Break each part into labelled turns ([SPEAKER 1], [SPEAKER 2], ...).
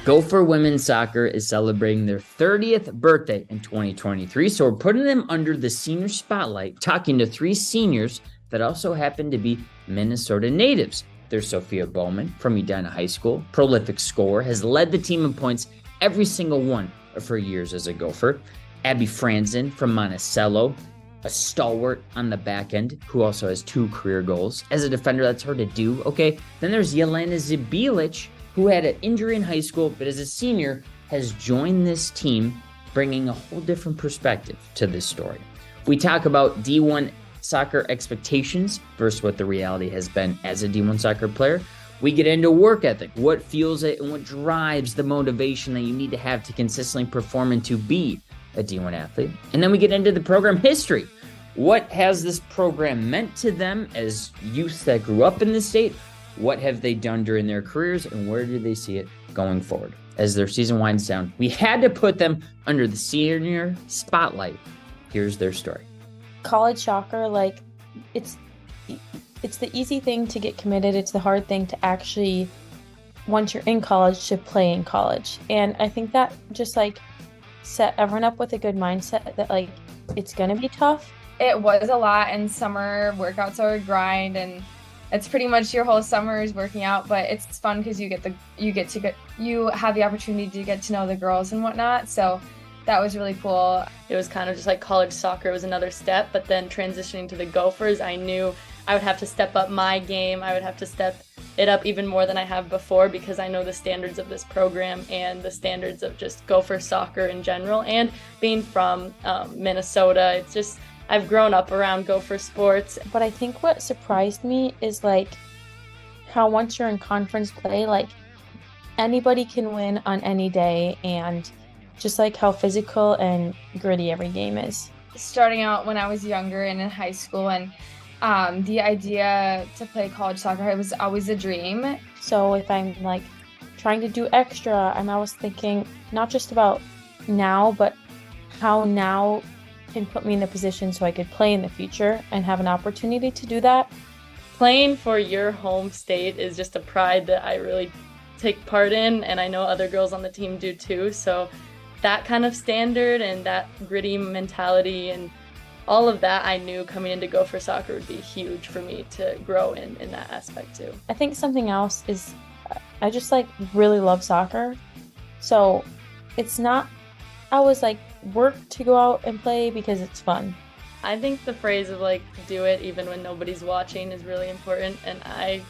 [SPEAKER 1] Gopher women's soccer is celebrating their 30th birthday in 2023, so we're putting them under the senior spotlight, talking to three seniors that also happen to be Minnesota natives. There's Sophia Boman from Edina High School, prolific scorer, has led the team in points every single one of her years as a Gopher. Abi Frandsen from Monticello, a stalwart on the back end who also has 2 career goals. As a defender, that's hard to do, okay? Then there's Jelena Zbiljic, who had an injury in high school, but as a senior has joined this team, bringing a whole different perspective to this story. We talk about D1 soccer expectations versus what the reality has been as a D1 soccer player. We get into work ethic, what fuels it and what drives the motivation that you need to have to consistently perform and to be a D1 athlete. And then we get into the program history. What has this program meant to them as youth that grew up in the state? What have they done during their careers, and where do they see it going forward? As their season winds down, we had to put them under the senior spotlight. Here's their story.
[SPEAKER 2] College soccer, it's the easy thing to get committed. It's the hard thing to actually, once you're in college, to play in college. And I think that just set everyone up with a good mindset that it's gonna be tough.
[SPEAKER 3] It was a lot, and summer workouts are a grind, and it's pretty much your whole summer is working out, but it's fun because you have the opportunity to get to know the girls and whatnot. So that was really cool.
[SPEAKER 4] It was kind of just like college soccer was another step, but then transitioning to the Gophers, I knew I would have to step up my game. I would have to step it up even more than I have before because I know the standards of this program and the standards of just Gopher soccer in general. And being from Minnesota, it's just, I've grown up around Gopher sports.
[SPEAKER 2] But I think what surprised me is how once you're in conference play, anybody can win on any day, and just how physical and gritty every game is.
[SPEAKER 3] Starting out when I was younger and in high school, and the idea to play college soccer, it was always a dream.
[SPEAKER 2] So if I'm trying to do extra, I'm always thinking not just about now, but how now can put me in the position so I could play in the future and have an opportunity to do that.
[SPEAKER 4] Playing for your home state is just a pride that I really take part in, and I know other girls on the team do too. So that kind of standard and that gritty mentality and all of that, I knew coming into Gopher soccer would be huge for me to grow in that aspect too.
[SPEAKER 2] I think something else is I just really love soccer. So it's not always work to go out and play because it's fun.
[SPEAKER 4] I think the phrase of do it even when nobody's watching is really important, and I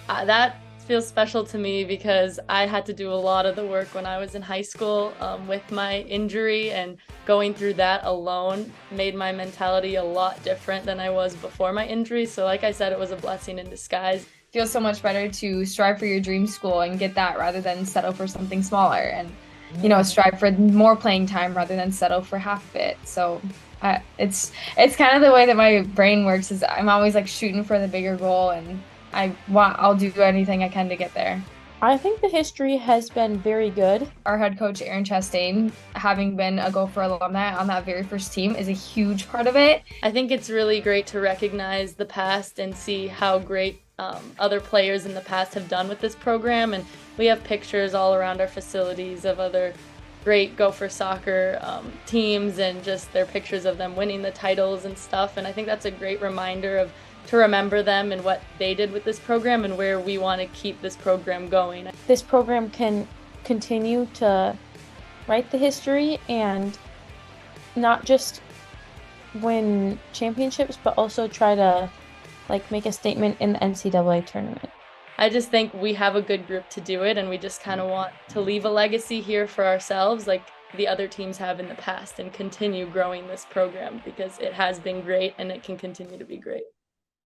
[SPEAKER 4] that feels special to me because I had to do a lot of the work when I was in high school with my injury, and going through that alone made my mentality a lot different than I was before my injury. So like I said, it was a blessing in disguise.
[SPEAKER 3] Feels so much better to strive for your dream school and get that rather than settle for something smaller, and strive for more playing time rather than settle for half of it. So it's kind of the way that my brain works, is I'm always shooting for the bigger goal, and I'll do anything I can to get there.
[SPEAKER 2] I think the history has been very good.
[SPEAKER 3] Our head coach, Aaron Chastain, having been a Gopher alumni on that very first team, is a huge part of it.
[SPEAKER 4] I think it's really great to recognize the past and see how great other players in the past have done with this program. And we have pictures all around our facilities of other great Gopher soccer teams and just their pictures of them winning the titles and stuff. And I think that's a great reminder to remember them and what they did with this program and where we want to keep this program going.
[SPEAKER 2] This program can continue to write the history and not just win championships, but also try to make a statement in the NCAA tournament.
[SPEAKER 4] I just think we have a good group to do it, and we just kind of want to leave a legacy here for ourselves like the other teams have in the past, and continue growing this program because it has been great and it can continue to be great.